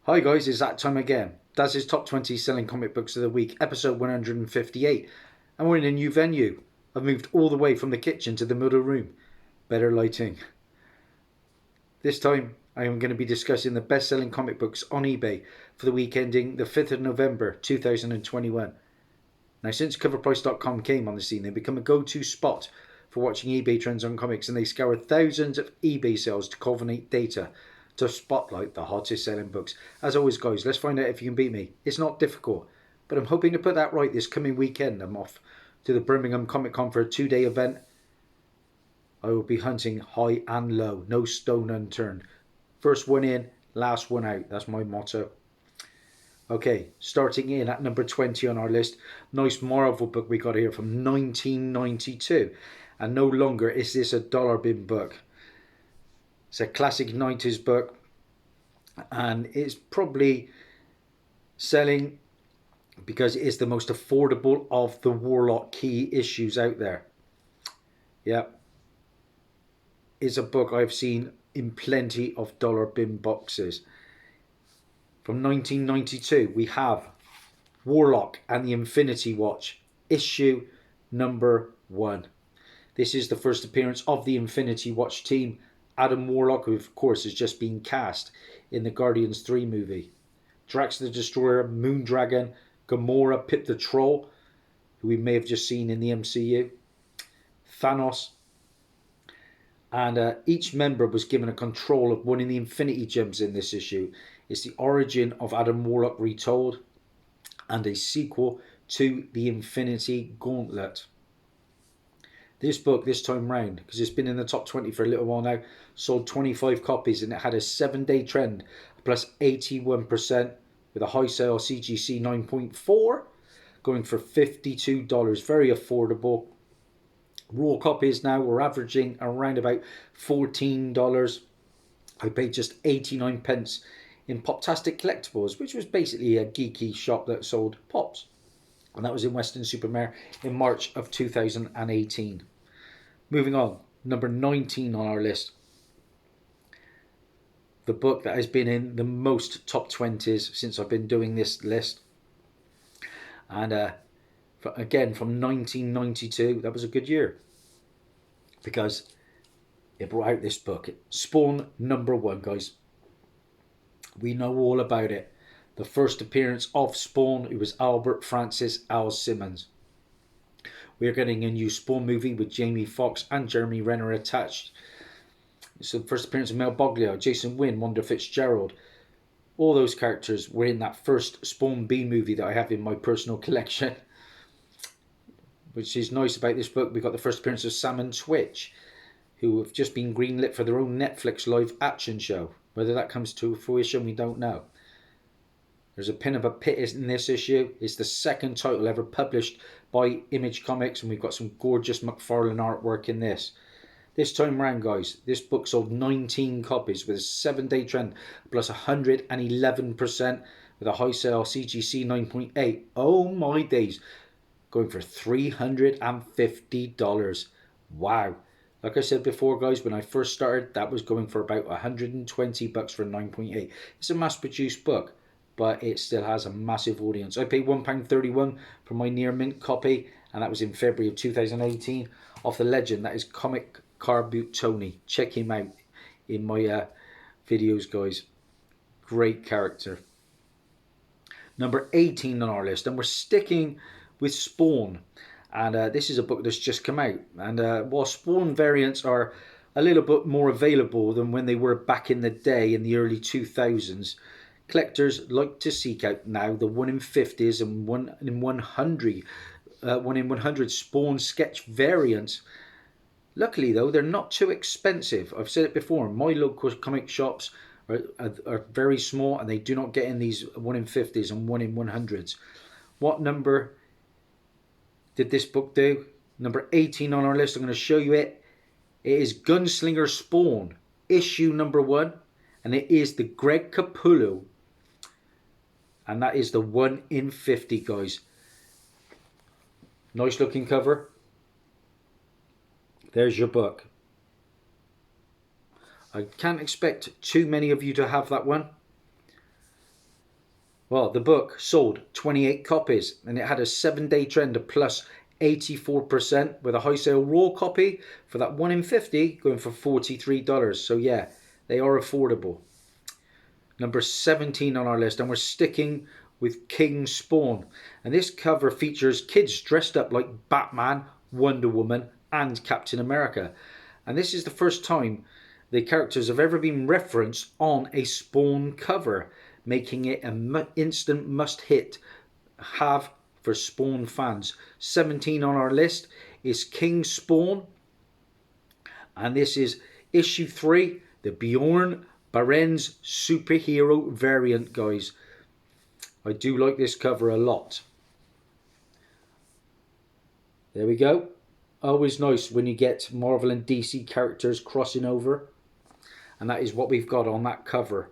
Hi guys, it's that time again. Dazzie's top 20 selling comic books of the week, episode 158. And we're in a new venue. I've moved all the way from the kitchen to the middle room. Better lighting. This time I am going to be discussing the best selling comic books on eBay for the week ending the 5th of November 2021. Now, since coverprice.com came on the scene, they've become a go-to spot for watching eBay trends on comics, and they scour thousands of eBay sales to culminate data to spotlight the hottest selling books. As always, guys, let's find out if you can beat me. It's not difficult, but I'm hoping to put that right this coming weekend. I'm off to the Birmingham Comic Con for a 2-day event. I will be hunting high and low, no stone unturned. First one in, last one out. That's my motto. Okay, starting in at number 20 on our list, nice Marvel book we got here from 1992. And no longer is this a dollar bin book. It's a classic 90s book, and it's probably selling because it is the most affordable of the Warlock key issues out there. Yeah, it's a book I've seen in plenty of dollar bin boxes. From 1992, we have Warlock and the Infinity Watch, issue number 1. This is the first appearance of the Infinity Watch team. Adam Warlock, who of course has just been cast in the Guardians 3 movie. Drax the Destroyer, Moondragon, Gamora, Pip the Troll, who we may have just seen in the MCU. Thanos. And each member was given a control of one of the Infinity Gems in this issue. It's the origin of Adam Warlock retold, and a sequel to the Infinity Gauntlet. This book, this time round, because it's been in the top 20 for a little while now, sold 25 copies, and it had a 7-day trend, plus 81%, with a high sale CGC 9.4, going for $52, very affordable. Raw copies now were averaging around about $14. I paid just 89 pence in Poptastic Collectibles, which was basically a geeky shop that sold pops. And that was in Weston-super-Mare in March of 2018. Moving on, number 19 on our list. The book that has been in the most top 20s since I've been doing this list. And again, from 1992, that was a good year. Because it brought out this book. Spawn number 1, guys. We know all about it. The first appearance of Spawn, it was Albert Francis Al Simmons. We are getting a new Spawn movie with Jamie Foxx and Jeremy Renner attached. It's the first appearance of Mel Boglio, Jason Wynn, Wanda Fitzgerald. All those characters were in that first Spawn B movie that I have in my personal collection. Which is nice about this book. We got the first appearance of Sam and Twitch, who have just been greenlit for their own Netflix live action show. Whether that comes to fruition, we don't know. There's a Pin of a Pit in this issue. It's the second title ever published by Image Comics, and we've got some gorgeous McFarlane artwork in this. This time round, guys, this book sold 19 copies with a 7-day trend, plus 111%, with a high sale CGC 9.8. Oh my days. Going for $350. Wow. Like I said before, guys, when I first started, that was going for about $120 for 9.8. It's a mass-produced book, but it still has a massive audience. I paid £1.31 for my near mint copy, and that was in February of 2018, off the legend that is Comic Car Boot Tony. Check him out in my videos, guys. Great character. Number 18 on our list, and we're sticking with Spawn. And this is a book that's just come out. And while Spawn variants are a little bit more available than when they were back in the day in the early 2000s, collectors like to seek out now the 1 in 50s and 1 in 100 Spawn sketch variants. Luckily, though, they're not too expensive. I've said it before. My local comic shops are very small, and they do not get in these 1 in 50s and 1 in 100s. What number did this book do? Number 18 on our list. I'm going to show you it. It is Gunslinger Spawn, issue number 1. And it is the Greg Capullo. And that is the 1 in 50, guys. Nice looking cover. There's your book. I can't expect too many of you to have that one. Well, the book sold 28 copies and it had a 7-day trend of plus 84% with a high sale raw copy for that 1 in 50 going for $43. So yeah, they are affordable. Number 17 on our list, and we're sticking with King Spawn. And this cover features kids dressed up like Batman, Wonder Woman and Captain America. And this is the first time the characters have ever been referenced on a Spawn cover, making it an instant must hit have for Spawn fans. 17 on our list is King Spawn, and this is issue 3, the Bjorn Barends superhero variant, guys. I do like this cover a lot. There we go. Always nice when you get Marvel and DC characters crossing over, and that is what we've got on that cover.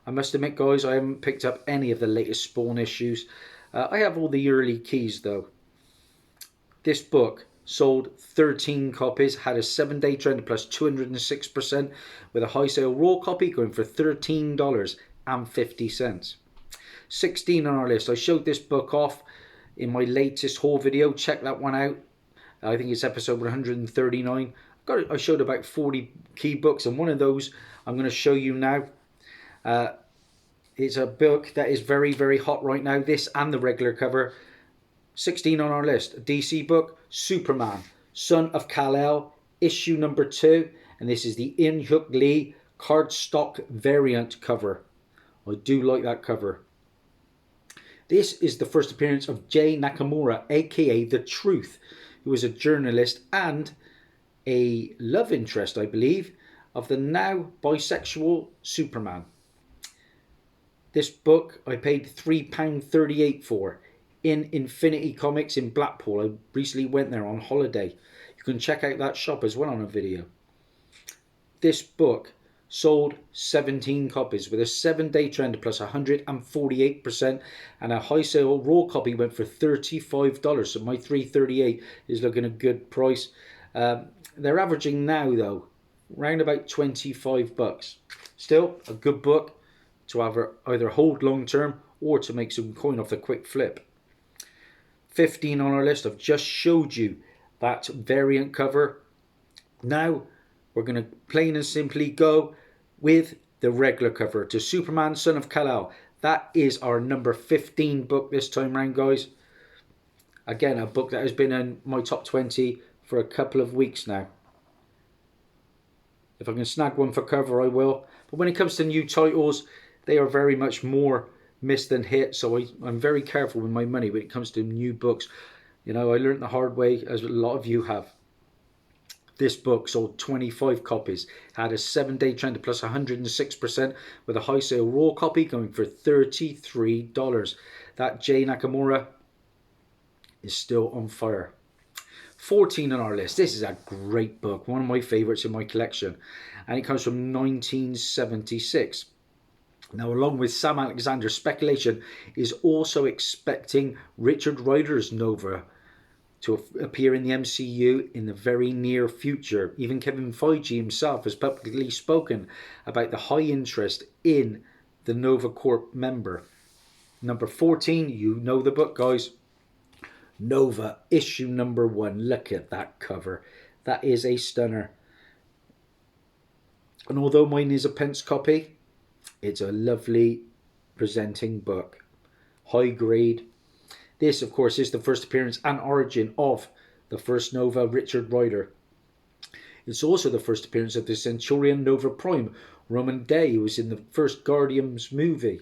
I must admit, guys, I haven't picked up any of the latest Spawn issues. I have all the early keys though. This book sold 13 copies, had a 7-day trend of plus 206% with a high sale raw copy going for $13.50. 16 on our list. I showed this book off in my latest haul video. Check that one out. I think it's episode 139. I showed about 40 key books, and one of those I'm going to show you now. It's a book that is very, very hot right now. This and the regular cover. 16 on our list. A DC book, Superman, Son of Kal-El, issue number 2. And this is the In-Hyuk Lee cardstock variant cover. I do like that cover. This is the first appearance of Jay Nakamura, aka The Truth, who is a journalist and a love interest, I believe, of the now bisexual Superman. This book I paid £3.38 for in Infinity Comics in Blackpool. I recently went there on holiday. You can check out that shop as well on a video. This book sold 17 copies with a 7-day trend plus 148%, and a high sale raw copy went for $35. So my $3.38 is looking a good price. They're averaging now though around about $25. Still a good book to either hold long term or to make some coin off the quick flip. 15 on our list. I've just showed you that variant cover. Now we're going to plain and simply go with the regular cover to Superman, Son of Kal-El. That is our number 15 book this time round, guys. Again, a book that has been in my top 20 for a couple of weeks now. If I can snag one for cover, I will. But when it comes to new titles, they are very much more miss than hit. So I'm very careful with my money when it comes to new books. You know, I learned the hard way, as a lot of you have. This book sold 25 copies, had a 7-day trend of plus 106% with a high sale raw copy going for $33. That Jay Nakamura is still on fire. 14 on our list. This is a great book, one of my favourites in my collection, and it comes from 1976. Now, along with Sam Alexander, speculation is also expecting Richard Rider's Nova to appear in the MCU in the very near future. Even Kevin Feige himself has publicly spoken about the high interest in the Nova Corp member. Number 14, you know the book, guys. Nova, issue number 1. Look at that cover. That is a stunner. And although mine is a pence copy, it's a lovely presenting book. High grade. This, of course, is the first appearance and origin of the first Nova, Richard Rider. It's also the first appearance of the Centurion Nova Prime, Roman Day, who was in the first Guardians movie.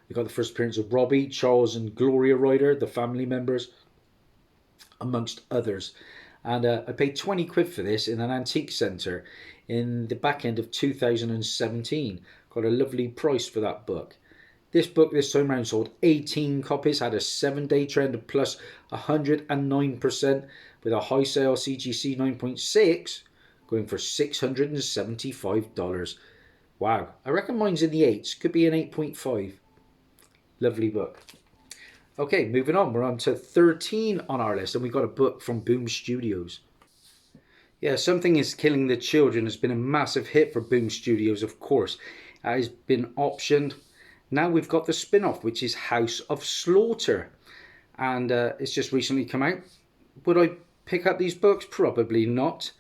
We got the first appearance of Robbie, Charles and Gloria Rider, the family members, amongst others. And I paid 20 quid for this in an antique centre in the back end of 2017. Got a lovely price for that book. This book this time around sold 18 copies, had a 7-day trend of plus 109% with a high sale CGC 9.6 going for $675. Wow, I reckon mine's in the 8s, could be an 8.5. Lovely book. Okay, moving on, we're on to 13 on our list, and we've got a book from Boom Studios. Yeah, Something is Killing the Children has been a massive hit for Boom Studios, of course. It has been optioned Now we've got the spin-off, which is House of Slaughter. And it's just recently come out. Would I pick up these books? Probably not.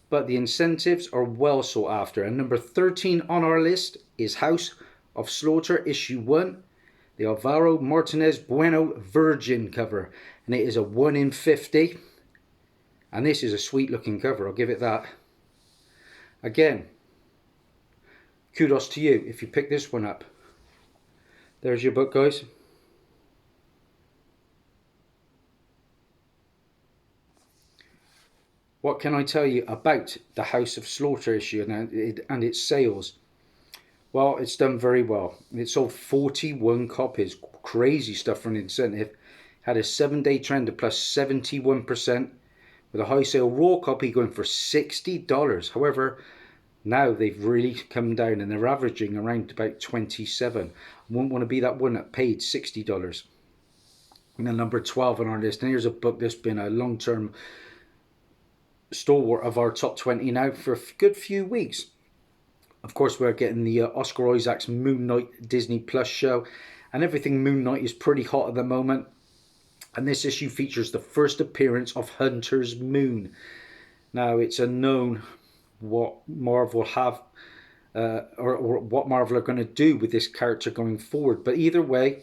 But the incentives are well sought after. And number 13 on our list is House of Slaughter Issue 1. The Alvaro Martinez Bueno Virgin cover. And it is a 1 in 50. And this is a sweet looking cover, I'll give it that. Again, kudos to you if you pick this one up. There's your book, guys. What can I tell you about the House of Slaughter issue and its sales? Well, it's done very well. It sold 41 copies. Crazy stuff for an incentive. Had a 7-day trend of plus 71%, with a high sale raw copy going for $60. However, now they've really come down and they're averaging around about 27. I wouldn't want to be that one that paid $60. And then number 12 on our list. And here's a book that's been a long-term stalwart of our top 20 now for a good few weeks. Of course, we're getting the Oscar Isaac's Moon Knight Disney Plus show, and everything Moon Knight is pretty hot at the moment. And this issue features the first appearance of Hunter's Moon. Now, it's unknown what Marvel have or what Marvel are going to do with this character going forward, but either way,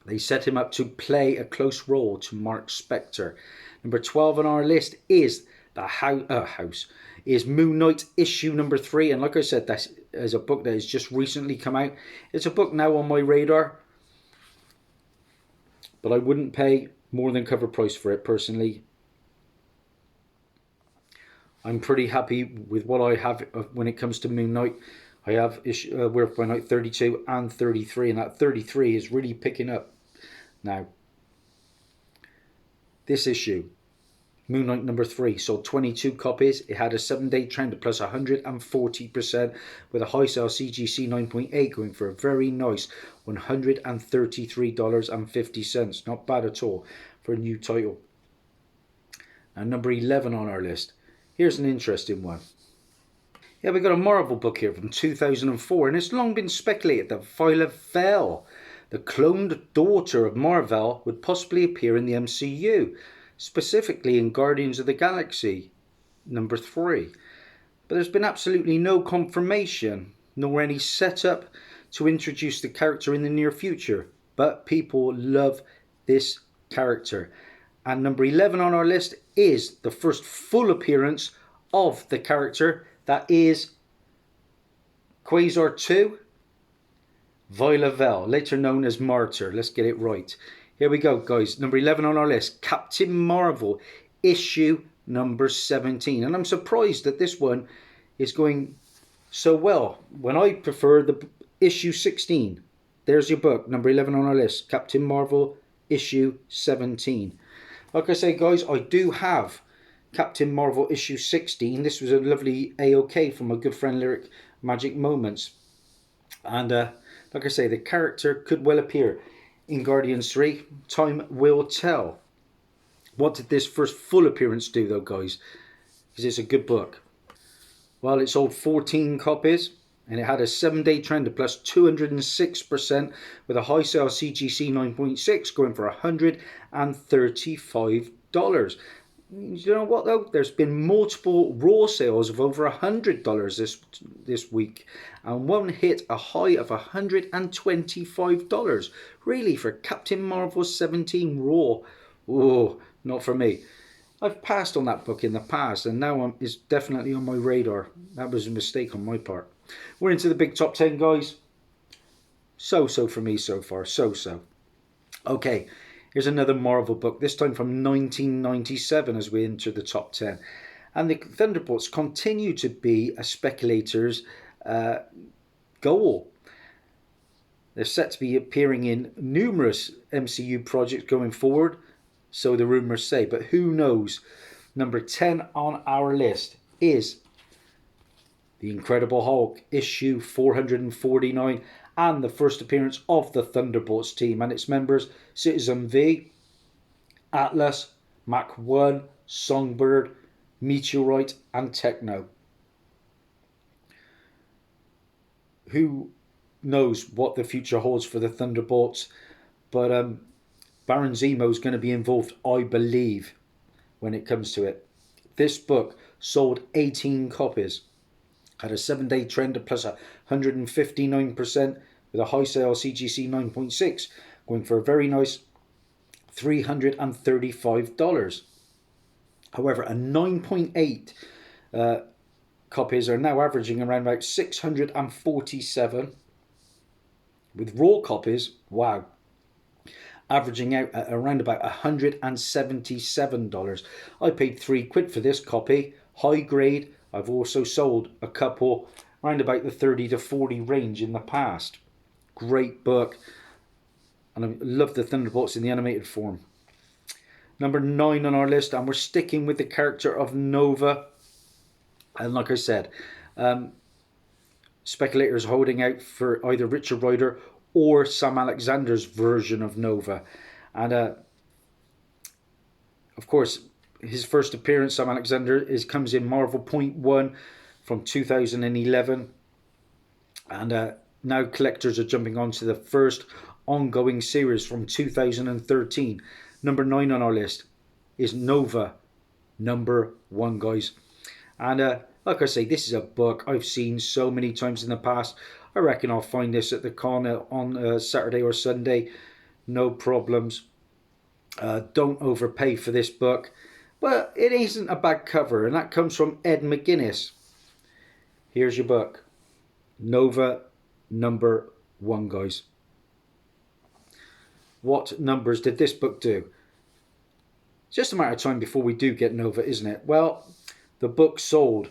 they set him up to play a close role to Mark Spector. Number 12 on our list is is Moon Knight issue number 3, and like I said, that is a book that has just recently come out. It's a book now on my radar, but I wouldn't pay more than cover price for it personally. I'm pretty happy with what I have when it comes to Moon Knight. I have Werewolf by Night 32 and 33, and that 33 is really picking up now. This issue, Moon Knight number 3, sold 22 copies. It had a 7-day trend of plus 140%, with a high sale CGC 9.8 going for a very nice $133.50. Not bad at all for a new title. And number 11 on our list. Here's an interesting one. Yeah, we got a Marvel book here from 2004, and it's long been speculated that Viola Vel, the cloned daughter of Mar-Vell, would possibly appear in the MCU. Specifically in Guardians of the Galaxy number 3. But there's been absolutely no confirmation nor any setup to introduce the character in the near future. But people love this character. And number 11 on our list is the first full appearance of the character. That is Quasar 2, Viola Vel, later known as Martyr. Let's get it right. Here we go, guys. Number 11 on our list, Captain Marvel, issue number 17. And I'm surprised that this one is going so well when I prefer the issue 16. There's your book, number 11 on our list, Captain Marvel, issue 17. Like I say, guys, I do have Captain Marvel issue 16. This was a lovely AOK from my good friend Lyric Magic Moments. And like I say, the character could well appear in Guardians 3. Time will tell. What did this first full appearance do though, guys? Because it's a good book. Well, it sold 14 copies and it had a 7-day trend of plus 206%, with a high sale CGC 9.6 going for $135. You know what though? There's been multiple raw sales of over $100 this week, and one hit a high of $125. Really, for Captain Marvel 17 raw? Oh, not for me. I've passed on that book in the past, and now it's definitely on my radar. That was a mistake on my part. We're into the big top 10, guys. So-so for me so far. So-so. Okay. Here's another Marvel book, this time from 1997 as we enter the top 10. And the Thunderbolts continue to be a speculator's goal. They're set to be appearing in numerous MCU projects going forward, so the rumours say. But who knows? Number 10 on our list is The Incredible Hulk, issue 449. And the first appearance of the Thunderbolts team and its members, Citizen V, Atlas, Mach 1, Songbird, Meteorite and Techno. Who knows what the future holds for the Thunderbolts. But Baron Zemo is going to be involved, I believe, when it comes to it. This book sold 18 copies, had a 7-day trend of plus 159%, with a high sale CGC 9.6, going for a very nice $335. However, a 9.8 copies are now averaging around about 647, with raw copies, wow, averaging out at around about $177. I paid £3 for this copy, high grade. I've also sold a couple around about the 30 to 40 range in the past. Great book, and I love the Thunderbolts in the animated form. Number 9 on our list, and we're sticking with the character of Nova. And like I said, speculators holding out for either Richard Rider or Sam Alexander's version of Nova. And of course, his first appearance, Sam Alexander, comes in Marvel .1 from 2011. And now collectors are jumping onto the first ongoing series from 2013. Number 9 on our list is Nova, number 1, guys. And like I say, this is a book I've seen so many times in the past. I reckon I'll find this at the con on Saturday or Sunday. No problems. Don't overpay for this book. But it isn't a bad cover, and that comes from Ed McGuinness. Here's your book. Nova, number 1, guys. What numbers did this book do? It's just a matter of time before we do get Nova, isn't it? Well, the book sold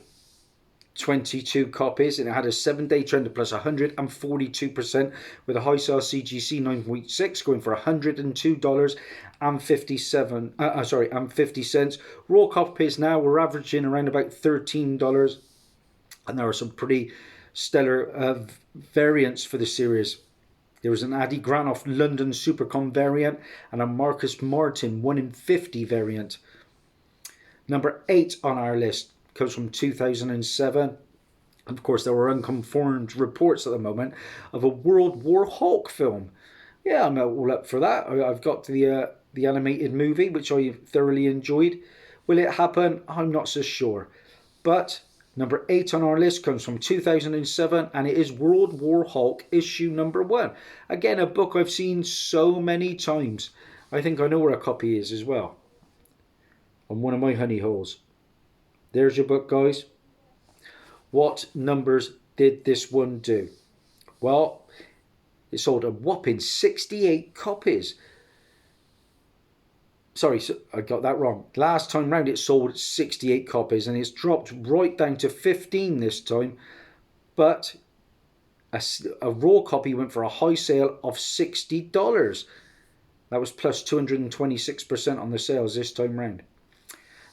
22 copies, and it had a 7-day trend of plus 142%, with a high sale CGC 9.6 going for $102.50. Raw copies now were averaging around about $13, and there are some pretty stellar variants for the series. There was an Adi Granoff London Supercon variant and a Marcus Martin 1 in 50 variant. Number 8 on our list comes from 2007. Of course, there were unconfirmed reports at the moment of a World War Hulk film. Yeah, I'm all up for that. I've got the animated movie, which I thoroughly enjoyed. Will it happen? I'm not so sure. But number 8 on our list comes from 2007, and it is World War Hulk issue number 1. Again, a book I've seen so many times. I think I know where a copy is as well, on one of my honey holes. There's your book, guys. What numbers did this one do? Well, it sold a whopping 68 copies. Sorry, I got that wrong. Last time round it sold 68 copies, and it's dropped right down to 15 this time. But a raw copy went for a high sale of $60. That was plus 226% on the sales this time round.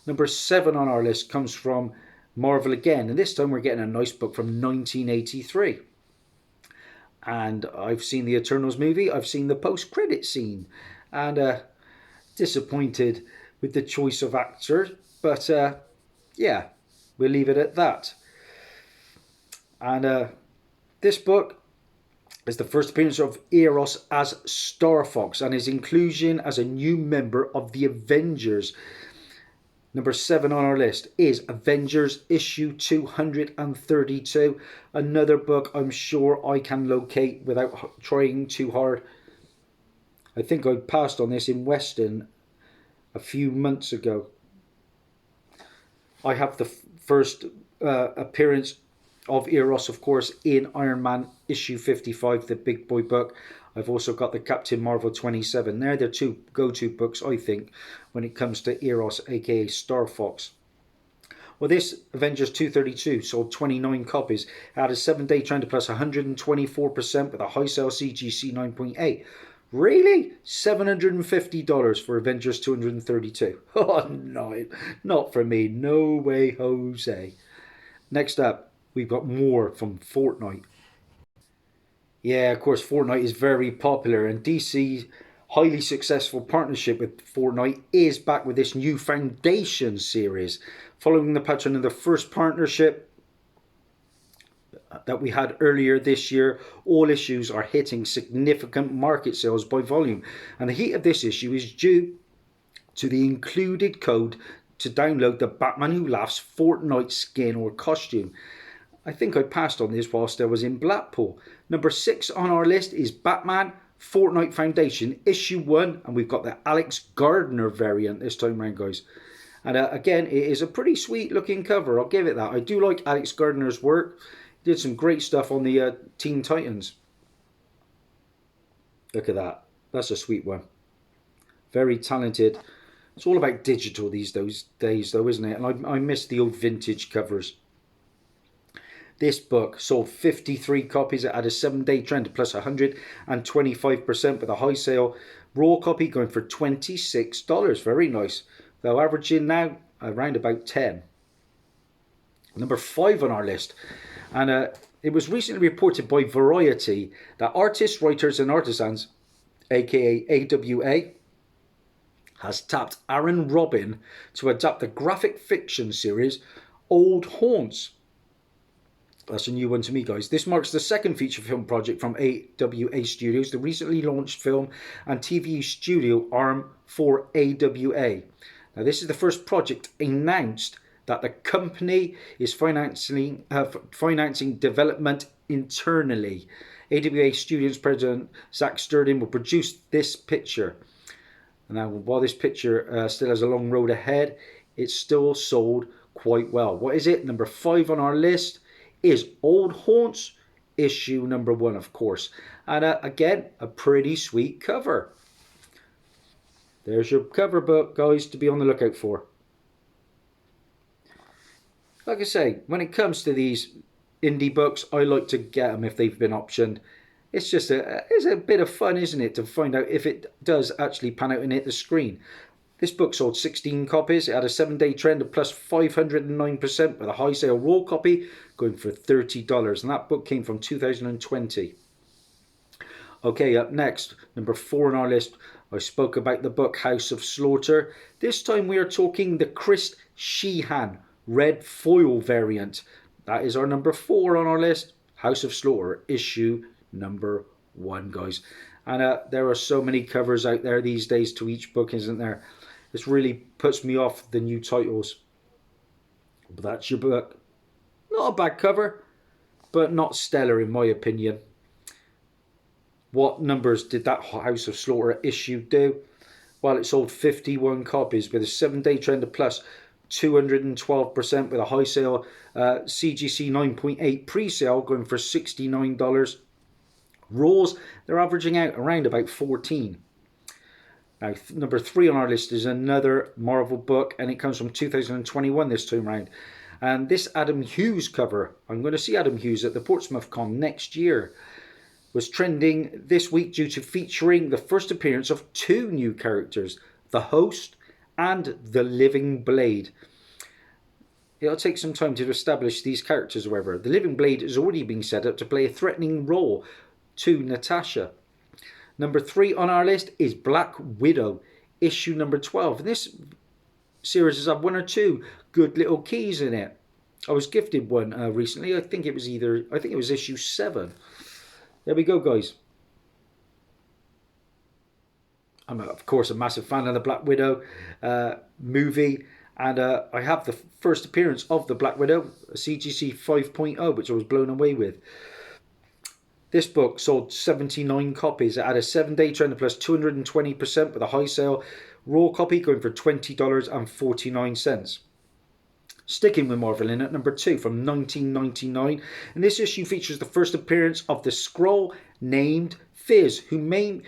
Number 7 on our list comes from Marvel again, and this time we're getting a nice book from 1983. And I've seen the Eternals movie, I've seen the post-credit scene, and disappointed with the choice of actor, but yeah, we'll leave it at that. And this book is the first appearance of Eros as Star Fox and his inclusion as a new member of the Avengers. Number 7 on our list is Avengers Issue 232. Another book I'm sure I can locate without trying too hard. I think I passed on this in Weston a few months ago. I have the first appearance of Eros, of course, in Iron Man issue 55, the big boy book. I've also got the Captain Marvel 27. They're the two go-to books, I think, when it comes to Eros, aka Star Fox. Well, this Avengers 232 sold 29 copies. It had a 7-day trend of plus 124% with a high sale CGC 9.8. Really? $750 for Avengers 232. Oh, no, not for me. No way, Jose. Next up, we've got more from Fortnite. Yeah, of course, Fortnite is very popular, and DC's highly successful partnership with Fortnite is back with this new Foundation series. Following the pattern of the first partnership, that we had earlier this year. All issues are hitting significant market sales by volume, and the heat of this issue is due to the included code to download the Batman Who Laughs Fortnite skin or costume. I think I passed on this whilst I was in Blackpool. Number 6 on our list is Batman Fortnite Foundation issue 1, and we've got the Alex Gardner variant this time around, guys. And again, it is a pretty sweet looking cover, I'll give it that. I do like Alex Gardner's work. He did some great stuff on the Teen Titans. Look at that. That's a sweet one. Very talented. It's all about digital these days though, isn't it? And I miss the old vintage covers. This book sold 53 copies. It had a 7-day trend plus 125% with a high sale. Raw copy going for $26. Very nice. Though averaging now around about 10. Number 5 on our list. And it was recently reported by Variety that Artists, Writers and Artisans, aka AWA, has tapped Aaron Robin to adapt the graphic fiction series Old Haunts. That's a new one to me, guys. This marks the second feature film project from AWA Studios, the recently launched film and TV studio arm for AWA. Now, this is the first project announced that the company is financing development internally. AWA Studios president Zach Sturden will produce this picture. Now, while this picture still has a long road ahead, it's still sold quite well. What is it? Number 5 on our list is Old Haunts issue number 1, of course. And again, a pretty sweet cover. There's your cover book, guys, to be on the lookout for. Like I say, when it comes to these indie books, I like to get them if they've been optioned. It's just it's a bit of fun, isn't it, to find out if it does actually pan out and hit the screen. This book sold 16 copies. It had a 7-day trend of plus 509% with a high sale. Raw copy going for $30. And that book came from 2020. Okay, up next, number 4 on our list. I spoke about the book House of Slaughter. This time we are talking the Chris Sheehan red foil variant. That is our number 4 on our list. House of Slaughter issue number 1, guys. And there are so many covers out there these days to each book, isn't there? This really puts me off the new titles. But that's your book. Not a bad cover, but not stellar in my opinion. What numbers did that House of Slaughter issue do? Well, it sold 51 copies with a 7-day trend of plus 212% with a high sale. CGC 9.8 pre-sale going for $69. Raws, they're averaging out around about 14. Now, number 3 on our list is another Marvel book, and it comes from 2021 this time round. And this Adam Hughes cover, I'm going to see Adam Hughes at the Portsmouth Con next year, was trending this week due to featuring the first appearance of 2 new characters, the Host and the Living Blade. It'll take some time to establish these characters, however. The Living Blade has already been set up to play a threatening role to Natasha. Number 3 on our list is Black Widow, issue number 12. And this series has had 1 or 2 good little keys in it. I was gifted one recently. I think it was issue 7. There we go, guys. I'm, of course, a massive fan of the Black Widow movie. And I have the first appearance of the Black Widow, a CGC 5.0, which I was blown away with. This book sold 79 copies. It had a 7-day trend of plus 220% with a high sale. Raw copy going for $20.49. Sticking with Marvel in at number 2 from 1999. And this issue features the first appearance of the Skrull named Fizz, who many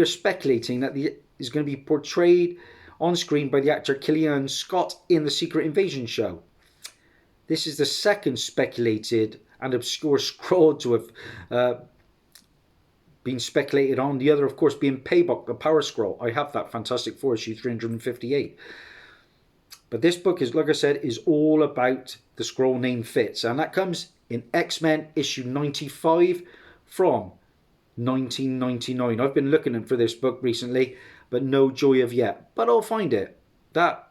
are speculating that is going to be portrayed on screen by the actor Killian Scott in the Secret Invasion show. This is the second speculated and obscure Skrull to have been speculated on. The other, of course, being Payback, the Power Skrull. I have that Fantastic Four issue 358. But this book is, like I said, is all about the Skrull named Fitz. And that comes in X-Men issue 95 from 1999. I've been looking for this book recently, but no joy of yet. But I'll find it. That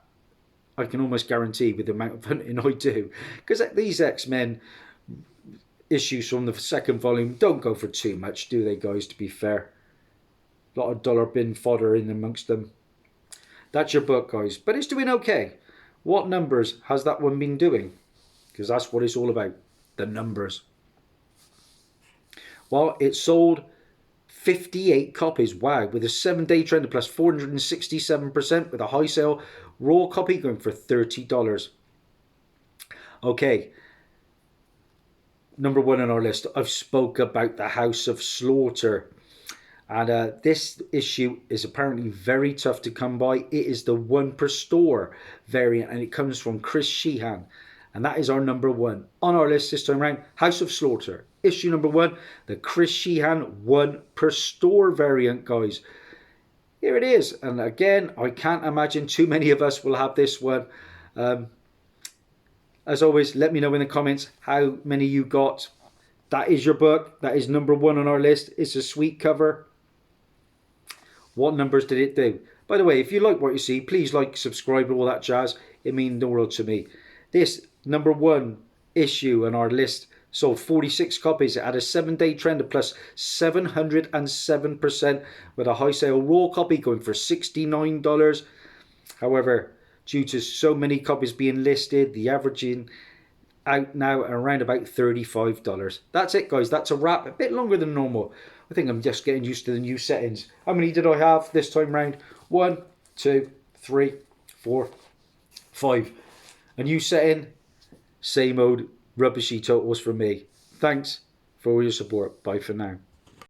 I can almost guarantee with the amount of hunting I do. Because these X-Men issues from the second volume don't go for too much, do they, guys, to be fair? A lot of dollar bin fodder in amongst them. That's your book, guys. But it's doing okay. What numbers has that one been doing? Because that's what it's all about. The numbers. Well, it sold 58 copies. Wow. With a 7-day trend of plus 467%. With a high sale. Raw copy going for $30. Okay. Number one on our list. I've spoke about the House of Slaughter. And this issue is apparently very tough to come by. It is the 1 per store variant, and it comes from Chris Sheehan. And that is our number one on our list this time around. House of Slaughter, issue number 1, the Chris Sheehan 1 per store variant, guys. Here it is. And again, I can't imagine too many of us will have this one. As always, let me know in the comments how many you got. That is your book. That is number 1 on our list. It's a sweet cover. What numbers did it do? By the way, if you like what you see, please like, subscribe, all that jazz. It means the world to me. This number 1 issue on our list sold 46 copies. It had a 7-day trend of plus 707% with a high sale raw copy going for $69. However, due to so many copies being listed, the averaging out now around about $35. That's it, guys. That's a wrap. A bit longer than normal. I think I'm just getting used to the new settings. How many did I have this time round? 1, 2, 3, 4, 5. A new setting. Same old rubbishy totals for me. Thanks for all your support. Bye for now.